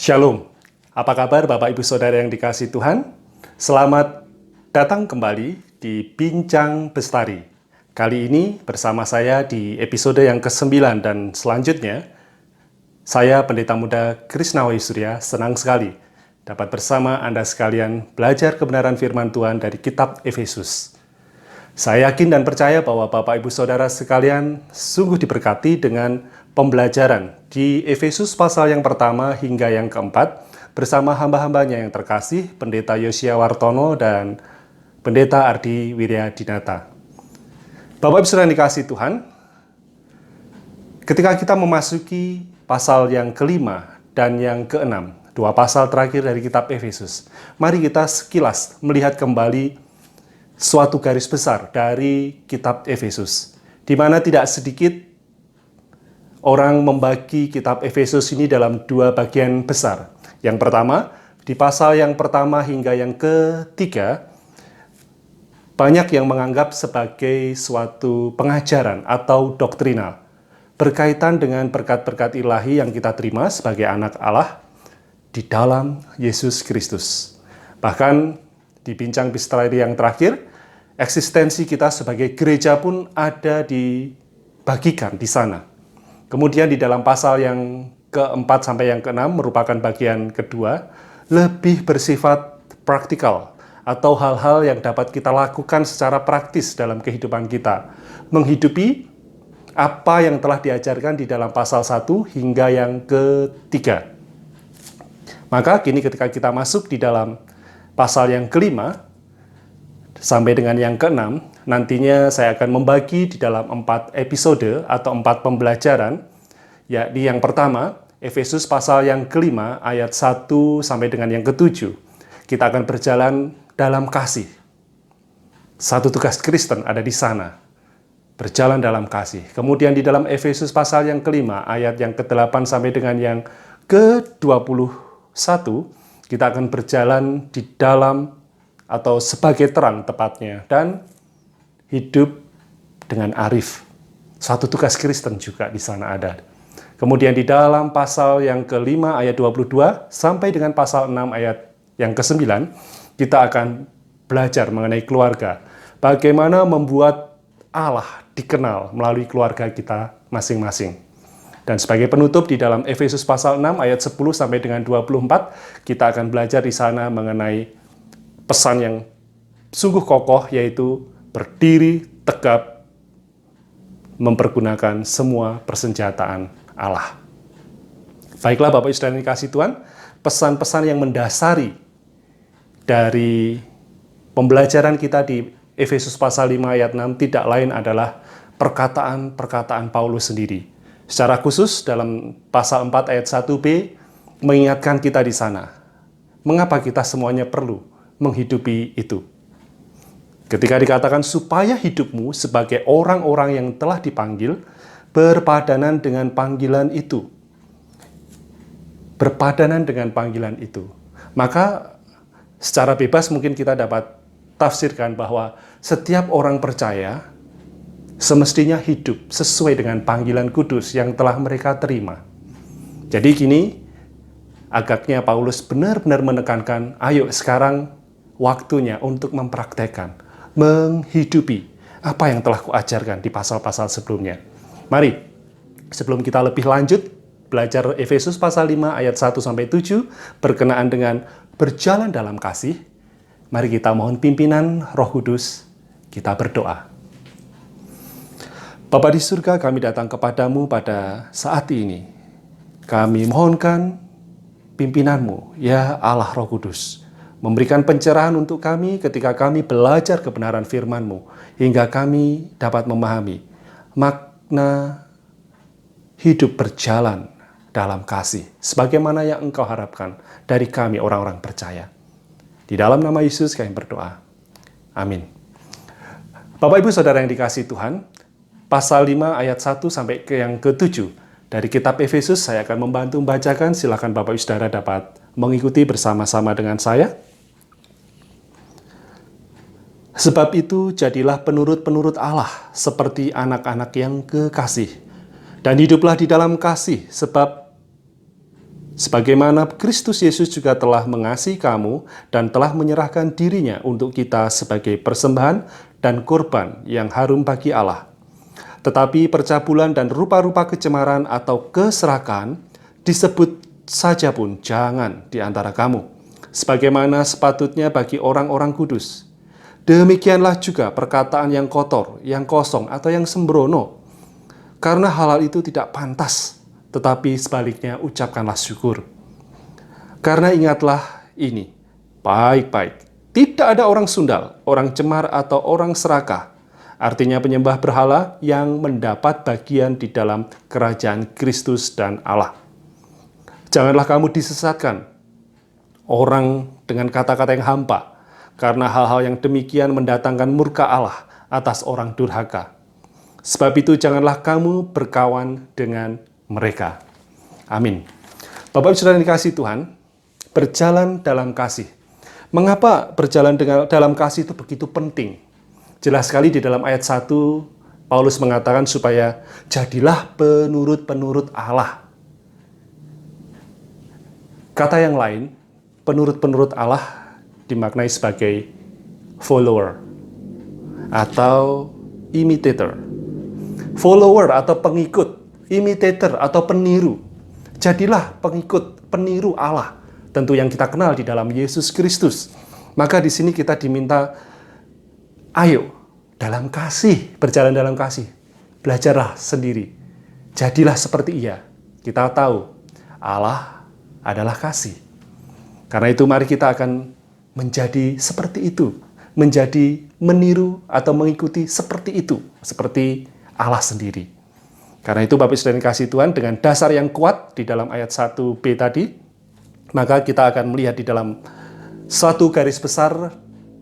Shalom, apa kabar Bapak Ibu Saudara yang dikasihi Tuhan? Selamat datang kembali di Bincang Bestari. Kali ini bersama saya di episode yang ke-9 dan selanjutnya, saya Pendeta Muda Krishna Surya senang sekali dapat bersama Anda sekalian belajar kebenaran firman Tuhan dari kitab Efesus. Saya yakin dan percaya bahwa Bapak Ibu Saudara sekalian sungguh diberkati dengan pembelajaran di Efesus pasal yang pertama hingga yang keempat bersama hamba-hambanya yang terkasih, Pendeta Yosia Wartono dan Pendeta Ardi Wiryadinata. Bapak Ibu Saudara yang dikasihi Tuhan, ketika kita memasuki pasal yang kelima dan yang keenam, dua pasal terakhir dari kitab Efesus, mari kita sekilas melihat kembali suatu garis besar dari kitab Efesus, di mana tidak sedikit orang membagi kitab Efesus ini dalam dua bagian besar. Yang pertama, di pasal yang pertama hingga yang ketiga, banyak yang menganggap sebagai suatu pengajaran atau doktrinal, berkaitan dengan berkat-berkat ilahi yang kita terima sebagai anak Allah di dalam Yesus Kristus. Bahkan di Bincang Bestari yang terakhir, eksistensi kita sebagai gereja pun ada dibagikan di sana. Kemudian di dalam pasal yang keempat sampai yang keenam merupakan bagian kedua, lebih bersifat praktikal atau hal-hal yang dapat kita lakukan secara praktis dalam kehidupan kita, menghidupi apa yang telah diajarkan di dalam pasal 1 hingga yang ketiga. Maka kini ketika kita masuk di dalam pasal yang kelima sampai dengan yang keenam, nantinya saya akan membagi di dalam 4 episode atau 4 pembelajaran, yakni yang pertama, Efesus pasal yang kelima ayat 1 sampai dengan yang ketujuh. Kita akan berjalan dalam kasih. Satu tugas Kristen ada di sana, berjalan dalam kasih. Kemudian di dalam Efesus pasal yang kelima ayat yang ke-8 sampai dengan yang ke-21, kita akan berjalan di dalam atau sebagai terang tepatnya, dan hidup dengan arif. Satu tugas Kristen juga di sana ada. Kemudian di dalam pasal yang kelima ayat 22 sampai dengan pasal 6 ayat yang ke-9, kita akan belajar mengenai keluarga. Bagaimana membuat Allah dikenal melalui keluarga kita masing-masing. Dan sebagai penutup di dalam Efesus pasal 6 ayat 10 sampai dengan 24, kita akan belajar di sana mengenai pesan yang sungguh kokoh, yaitu berdiri tegap mempergunakan semua persenjataan Allah. Baiklah Bapak Ibu Saudara yang dikasihi Tuhan, pesan-pesan yang mendasari dari pembelajaran kita di Efesus pasal 5 ayat 6 tidak lain adalah perkataan-perkataan Paulus sendiri. Secara khusus dalam pasal 4 ayat 1b mengingatkan kita di sana, mengapa kita semuanya perlu menghidupi itu. Ketika dikatakan supaya hidupmu sebagai orang-orang yang telah dipanggil berpadanan dengan panggilan itu. Berpadanan dengan panggilan itu. Maka secara bebas mungkin kita dapat tafsirkan bahwa setiap orang percaya semestinya hidup sesuai dengan panggilan kudus yang telah mereka terima. Jadi kini agaknya Paulus benar-benar menekankan, ayo sekarang waktunya untuk mempraktekkan, menghidupi apa yang telah kuajarkan di pasal-pasal sebelumnya. Mari, sebelum kita lebih lanjut belajar Efesus pasal 5 ayat 1 sampai 7 berkenaan dengan berjalan dalam kasih, mari kita mohon pimpinan Roh Kudus, kita berdoa. Bapa di surga, kami datang kepadamu pada saat ini. Kami mohonkan pimpinan-Mu, ya Allah Roh Kudus, memberikan pencerahan untuk kami ketika kami belajar kebenaran firman-Mu, hingga kami dapat memahami makna hidup berjalan dalam kasih, sebagaimana yang Engkau harapkan dari kami orang-orang percaya. Di dalam nama Yesus kami berdoa. Amin. Bapak Ibu Saudara yang dikasihi Tuhan, pasal 5 ayat 1 sampai ke yang ke-7 dari kitab Efesus saya akan membantu membacakan. Silakan Bapak Ibu Saudara dapat mengikuti bersama-sama dengan saya. Sebab itu jadilah penurut-penurut Allah seperti anak-anak yang kekasih, dan hiduplah di dalam kasih, sebab Sebagaimana Kristus Yesus juga telah mengasihi kamu dan telah menyerahkan dirinya untuk kita sebagai persembahan dan korban yang harum bagi Allah. Tetapi percabulan dan rupa-rupa kecemaran atau keserakahan disebut saja pun jangan di antara kamu, sebagaimana sepatutnya bagi orang-orang kudus. Demikianlah juga perkataan yang kotor, yang kosong, atau yang sembrono. Karena hal-hal itu tidak pantas, tetapi sebaliknya ucapkanlah syukur. Karena ingatlah ini, baik-baik. Tidak ada orang sundal, orang cemar, atau orang serakah. Artinya penyembah berhala yang mendapat bagian di dalam kerajaan Kristus dan Allah. Janganlah kamu disesatkan orang dengan kata-kata yang hampa, karena hal-hal yang demikian mendatangkan murka Allah atas orang durhaka. Sebab itu janganlah kamu berkawan dengan mereka. Amin. Bapak Ibu Saudara yang dikasihi Tuhan, berjalan dalam kasih. Mengapa berjalan dalam kasih itu begitu penting? Jelas sekali di dalam ayat 1, Paulus mengatakan supaya jadilah penurut-penurut Allah. Kata yang lain, penurut-penurut Allah dimaknai sebagai follower atau imitator. Follower atau pengikut, imitator atau peniru. Jadilah pengikut, peniru Allah. Tentu yang kita kenal di dalam Yesus Kristus. Maka di sini kita diminta, ayo dalam kasih, berjalan dalam kasih. Belajarlah sendiri. Jadilah seperti Ia. Kita tahu Allah adalah kasih. Karena itu mari kita akan menjadi seperti itu. Menjadi meniru atau mengikuti seperti itu. Seperti Allah sendiri. Karena itu Bapak Ibu Saudara yang kasih Tuhan, dengan dasar yang kuat di dalam ayat 1b tadi, maka kita akan melihat di dalam suatu garis besar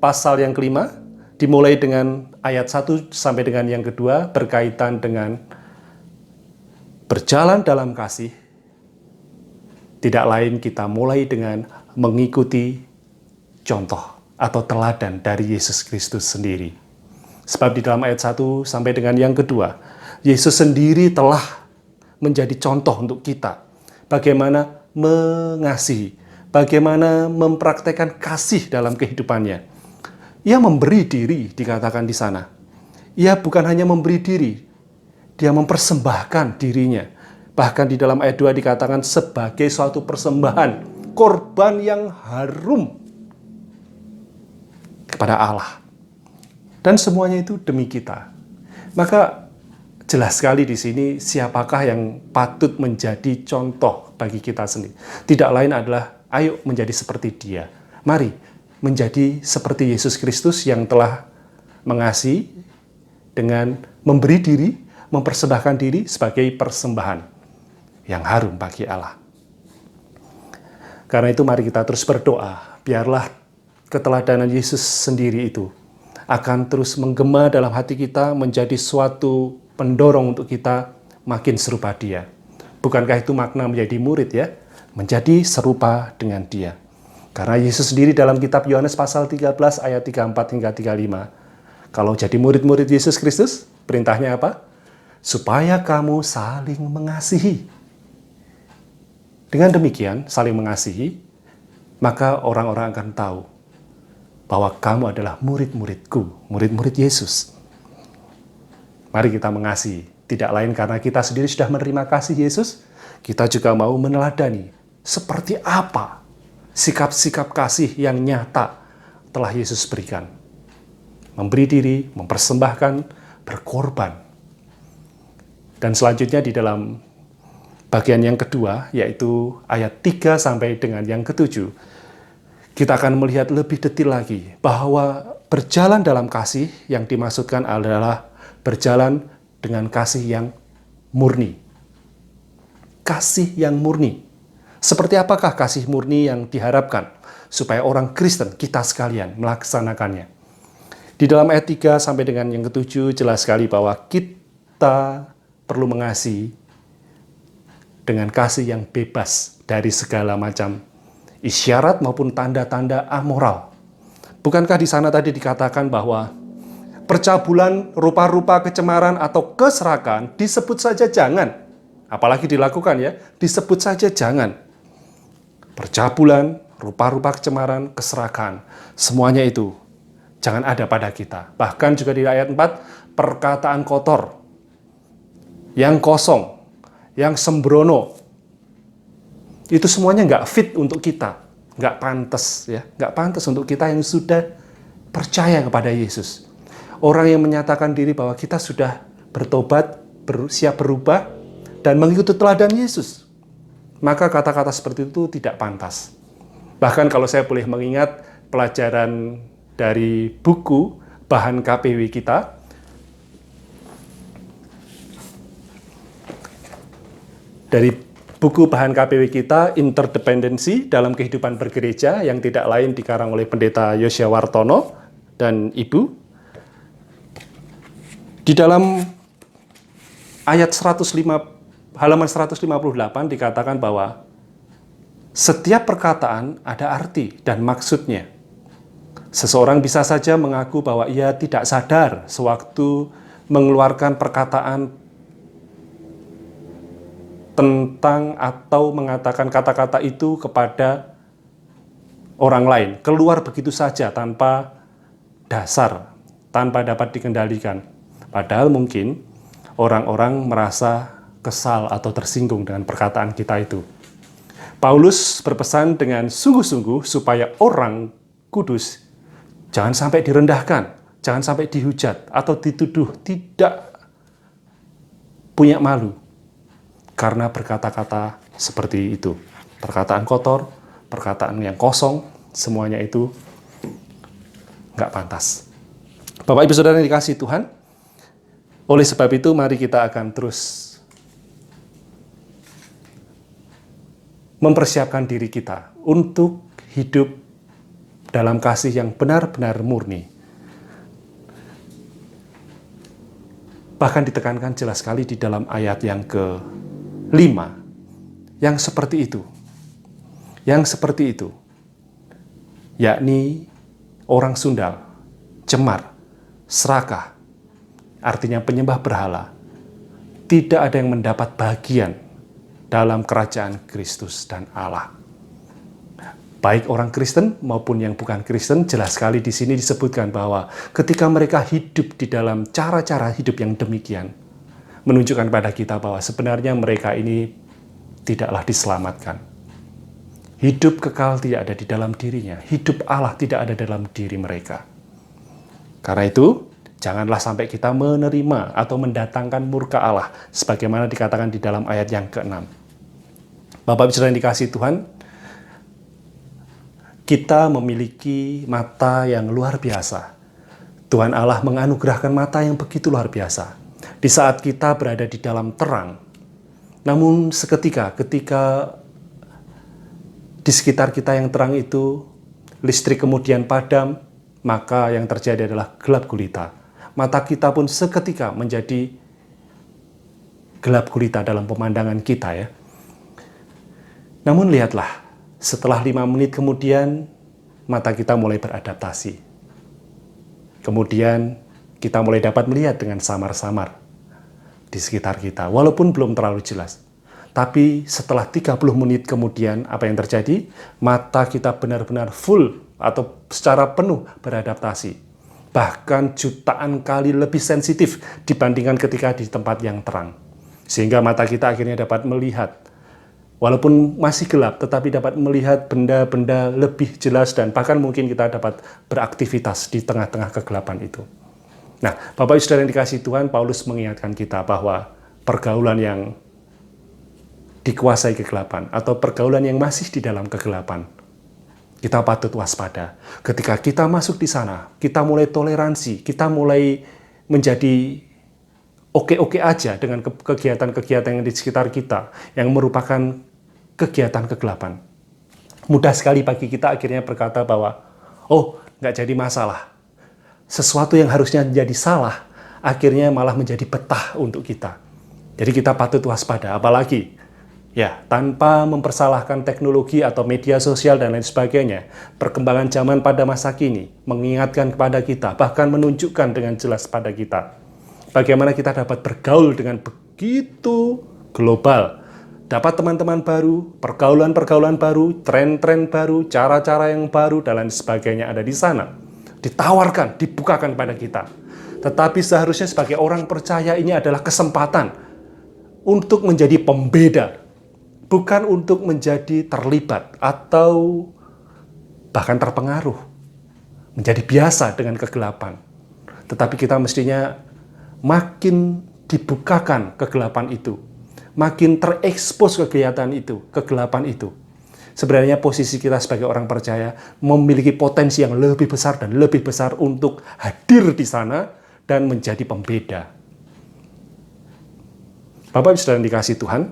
pasal yang kelima, dimulai dengan ayat 1 sampai dengan yang kedua, berkaitan dengan berjalan dalam kasih. Tidak lain kita mulai dengan mengikuti contoh atau teladan dari Yesus Kristus sendiri. Sebab di dalam ayat 1 sampai dengan yang kedua, Yesus sendiri telah menjadi contoh untuk kita. Bagaimana mengasihi, bagaimana mempraktekkan kasih dalam kehidupannya. Ia memberi diri, dikatakan di sana. Ia bukan hanya memberi diri, dia mempersembahkan dirinya. Bahkan di dalam ayat 2 dikatakan sebagai suatu persembahan, korban yang harum kepada Allah. Dan semuanya itu demi kita. Maka jelas sekali di sini siapakah yang patut menjadi contoh bagi kita sendiri. Tidak lain adalah ayo menjadi seperti Dia. Mari menjadi seperti Yesus Kristus yang telah mengasihi dengan memberi diri, mempersembahkan diri sebagai persembahan yang harum bagi Allah. Karena itu mari kita terus berdoa, biarlah keteladanan Yesus sendiri itu akan terus menggema dalam hati kita, menjadi suatu pendorong untuk kita makin serupa Dia. Bukankah itu makna menjadi murid ya? Menjadi serupa dengan Dia. Karena Yesus sendiri dalam kitab Yohanes pasal 13 ayat 34 hingga 35. Kalau jadi murid-murid Yesus Kristus, perintahnya apa? Supaya kamu saling mengasihi. Dengan demikian, saling mengasihi, maka orang-orang akan tahu bahwa kamu adalah murid-muridku, murid-murid Yesus. Mari kita mengasihi, tidak lain karena kita sendiri sudah menerima kasih Yesus, kita juga mau meneladani seperti apa sikap-sikap kasih yang nyata telah Yesus berikan. Memberi diri, mempersembahkan, berkorban. Dan selanjutnya di dalam bagian yang kedua, yaitu ayat 3 sampai dengan yang ke-7, kita akan melihat lebih detail lagi bahwa berjalan dalam kasih yang dimaksudkan adalah berjalan dengan kasih yang murni. Kasih yang murni. Seperti apakah kasih murni yang diharapkan supaya orang Kristen, kita sekalian, melaksanakannya? Di dalam ayat 3 sampai dengan yang ke-7 jelas sekali bahwa kita perlu mengasihi dengan kasih yang bebas dari segala macam isyarat maupun tanda-tanda amoral. Bukankah di sana tadi dikatakan bahwa percabulan, rupa-rupa kecemaran atau keserakan disebut saja jangan. Apalagi dilakukan ya, disebut saja jangan. percabulan, rupa-rupa kecemaran, keserakahan, semuanya itu jangan ada pada kita. Bahkan juga di ayat 4, perkataan kotor, yang kosong, yang sembrono, itu semuanya nggak fit untuk kita, nggak pantas ya, nggak pantas untuk kita yang sudah percaya kepada Yesus. Orang yang menyatakan diri bahwa kita sudah bertobat, siap berubah, dan mengikuti teladan Yesus, maka kata-kata seperti itu tidak pantas. Bahkan kalau saya boleh mengingat pelajaran dari buku bahan KPW kita, dari buku bahan KPW kita, Interdependensi dalam Kehidupan Bergereja, yang tidak lain dikarang oleh Pendeta Yosia Wartono dan Ibu. Di dalam ayat halaman 158 dikatakan bahwa setiap perkataan ada arti dan maksudnya. Seseorang bisa saja mengaku bahwa ia tidak sadar sewaktu mengeluarkan perkataan tentang atau mengatakan kata-kata itu kepada orang lain. Keluar begitu saja tanpa dasar, tanpa dapat dikendalikan. Padahal mungkin orang-orang merasa kesal atau tersinggung dengan perkataan kita itu. Paulus berpesan dengan sungguh-sungguh supaya orang kudus jangan sampai direndahkan, jangan sampai dihujat atau dituduh tidak punya malu karena berkata-kata seperti itu. Perkataan kotor, perkataan yang kosong, semuanya itu nggak pantas. Bapak Ibu Saudara yang dikasihi Tuhan, oleh sebab itu mari kita akan terus mempersiapkan diri kita untuk hidup dalam kasih yang benar-benar murni. Bahkan ditekankan jelas sekali di dalam ayat yang ke-5, yang seperti itu. Yang seperti itu, yakni orang sundal, cemar, serakah, artinya penyembah berhala, tidak ada yang mendapat bagian dalam kerajaan Kristus dan Allah. Baik orang Kristen maupun yang bukan Kristen, jelas sekali di sini disebutkan bahwa ketika mereka hidup di dalam cara-cara hidup yang demikian, menunjukkan pada kita bahwa sebenarnya mereka ini tidaklah diselamatkan. Hidup kekal tidak ada di dalam dirinya, hidup Allah tidak ada dalam diri mereka. Karena itu, janganlah sampai kita menerima atau mendatangkan murka Allah, sebagaimana dikatakan di dalam ayat yang ke-6. Bapak Ibu Saudara yang dikasihi Tuhan, kita memiliki mata yang luar biasa. Tuhan Allah menganugerahkan mata yang begitu luar biasa. Di saat kita berada di dalam terang, namun seketika ketika di sekitar kita yang terang itu, listrik kemudian padam, maka yang terjadi adalah gelap gulita. Mata kita pun seketika menjadi gelap gulita dalam pemandangan kita ya. Namun lihatlah, setelah 5 menit kemudian, mata kita mulai beradaptasi. Kemudian kita mulai dapat melihat dengan samar-samar di sekitar kita, walaupun belum terlalu jelas. Tapi setelah 30 menit kemudian, apa yang terjadi? Mata kita benar-benar full atau secara penuh beradaptasi. Bahkan jutaan kali lebih sensitif dibandingkan ketika di tempat yang terang. Sehingga mata kita akhirnya dapat melihat, walaupun masih gelap, tetapi dapat melihat benda-benda lebih jelas dan bahkan mungkin kita dapat beraktivitas di tengah-tengah kegelapan itu. Nah, Bapak Ibu Saudara yang dikasihi Tuhan, Paulus mengingatkan kita bahwa pergaulan yang dikuasai kegelapan atau pergaulan yang masih di dalam kegelapan, kita patut waspada. Ketika kita masuk di sana, kita mulai toleransi, kita mulai menjadi oke-oke aja dengan kegiatan-kegiatan yang di sekitar kita, yang merupakan kegiatan kegelapan. Mudah sekali bagi kita akhirnya berkata bahwa, oh, nggak jadi masalah. Sesuatu yang harusnya jadi salah, akhirnya malah menjadi betah untuk kita. Jadi kita patut waspada, apalagi ya, tanpa mempersalahkan teknologi atau media sosial dan lain sebagainya, perkembangan zaman pada masa kini mengingatkan kepada kita, bahkan menunjukkan dengan jelas pada kita, bagaimana kita dapat bergaul dengan begitu global, dapat teman-teman baru, pergaulan-pergaulan baru, tren-tren baru, cara-cara yang baru, dan lain sebagainya ada di sana. Ditawarkan, dibukakan pada kita. Tetapi seharusnya sebagai orang percaya ini adalah kesempatan untuk menjadi pembeda, bukan untuk menjadi terlibat atau bahkan terpengaruh, menjadi biasa dengan kegelapan. Tetapi kita mestinya makin dibukakan kegelapan itu, makin terekspos kegelapan itu. Sebenarnya posisi kita sebagai orang percaya memiliki potensi yang lebih besar dan lebih besar untuk hadir di sana dan menjadi pembeda. Bapak Ibu Saudara yang dikasihi Tuhan,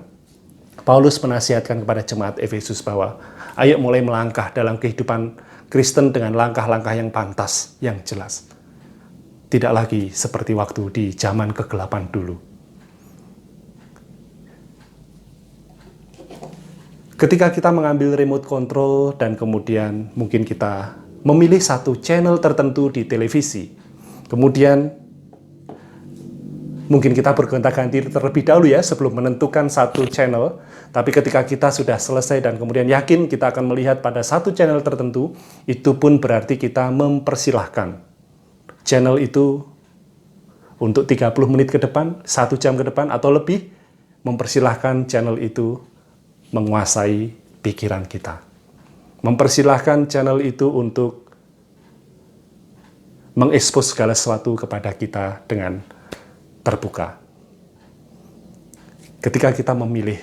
Paulus menasihatkan kepada jemaat Efesus bahwa ayo mulai melangkah dalam kehidupan Kristen dengan langkah-langkah yang pantas, yang jelas. Tidak lagi seperti waktu di zaman kegelapan dulu. Ketika kita mengambil remote control dan kemudian mungkin kita memilih satu channel tertentu di televisi, kemudian mungkin kita bergonta-ganti terlebih dahulu ya sebelum menentukan satu channel, tapi ketika kita sudah selesai dan kemudian yakin kita akan melihat pada satu channel tertentu, itu pun berarti kita mempersilahkan channel itu untuk 30 menit ke depan, 1 jam ke depan atau lebih, mempersilahkan channel itu menguasai pikiran kita. Mempersilahkan channel itu untuk mengekspos segala sesuatu kepada kita dengan terbuka. Ketika kita memilih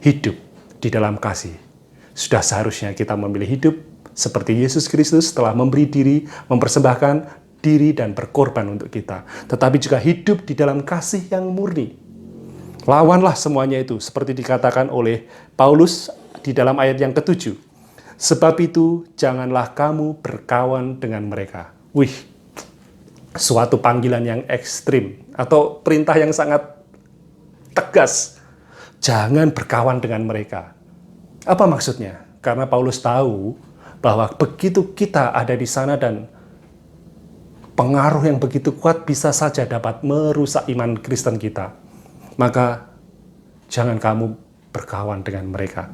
hidup di dalam kasih, sudah seharusnya kita memilih hidup seperti Yesus Kristus telah memberi diri, mempersembahkan diri dan berkorban untuk kita. Tetapi juga hidup di dalam kasih yang murni. Lawanlah semuanya itu, seperti dikatakan oleh Paulus di dalam ayat yang ke-7. Sebab itu, janganlah kamu berkawan dengan mereka. Wih, suatu panggilan yang ekstrim, atau perintah yang sangat tegas. Jangan berkawan dengan mereka. Apa maksudnya? Karena Paulus tahu bahwa begitu kita ada di sana dan pengaruh yang begitu kuat bisa saja dapat merusak iman Kristen kita. Maka jangan kamu berkawan dengan mereka.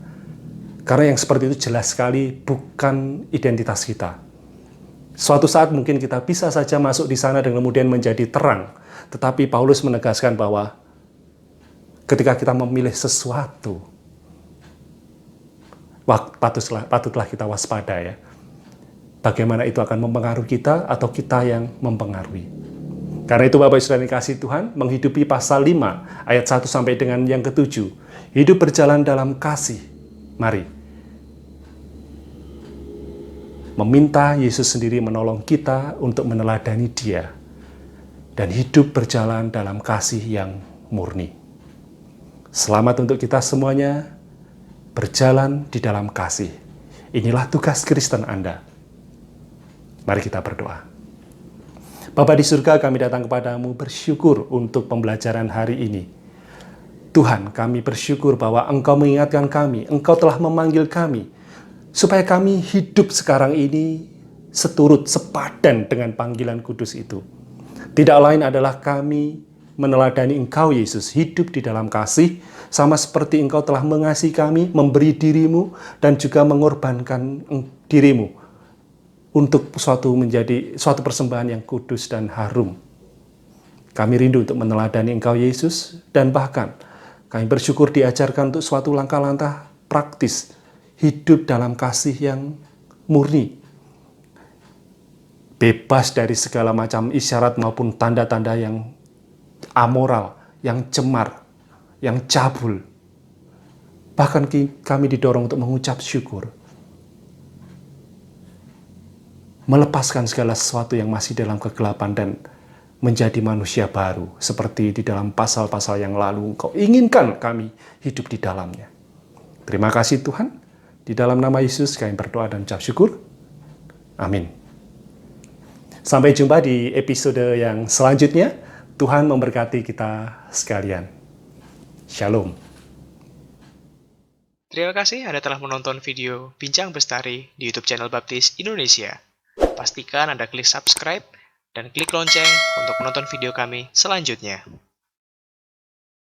Karena yang seperti itu jelas sekali bukan identitas kita. Suatu saat mungkin kita bisa saja masuk di sana dan kemudian menjadi terang. Tetapi Paulus menegaskan bahwa ketika kita memilih sesuatu, patutlah kita waspada ya. Bagaimana itu akan mempengaruhi kita atau kita yang mempengaruhi. Karena itu Bapak Ibu Saudara yang dikasihi Tuhan, menghidupi pasal 5 ayat 1 sampai dengan yang ke-7. Hidup berjalan dalam kasih. Mari meminta Yesus sendiri menolong kita untuk meneladani Dia dan hidup berjalan dalam kasih yang murni. Selamat untuk kita semuanya berjalan di dalam kasih. Inilah tugas Kristen Anda. Mari kita berdoa. Bapa di surga, kami datang kepadamu bersyukur untuk pembelajaran hari ini. Tuhan, kami bersyukur bahwa Engkau mengingatkan kami, Engkau telah memanggil kami, supaya kami hidup sekarang ini seturut, sepadan dengan panggilan kudus itu. Tidak lain adalah kami meneladani Engkau, Yesus, hidup di dalam kasih, sama seperti Engkau telah mengasihi kami, memberi dirimu, dan juga mengorbankan dirimu, untuk menjadi suatu persembahan yang kudus dan harum. Kami rindu untuk meneladani Engkau Yesus, dan bahkan kami bersyukur diajarkan untuk suatu langkah-langkah praktis, hidup dalam kasih yang murni, bebas dari segala macam isyarat maupun tanda-tanda yang amoral, yang cemar, yang cabul. Bahkan kami didorong untuk mengucap syukur, melepaskan segala sesuatu yang masih dalam kegelapan dan menjadi manusia baru, seperti di dalam pasal-pasal yang lalu Engkau inginkan kami hidup di dalamnya. Terima kasih Tuhan, di dalam nama Yesus kami berdoa dan ucap syukur. Amin. Sampai jumpa di episode yang selanjutnya. Tuhan memberkati kita sekalian. Shalom. Terima kasih Anda telah menonton video Bincang Bestari di YouTube channel Baptis Indonesia. Pastikan Anda klik subscribe dan klik lonceng untuk menonton video kami selanjutnya.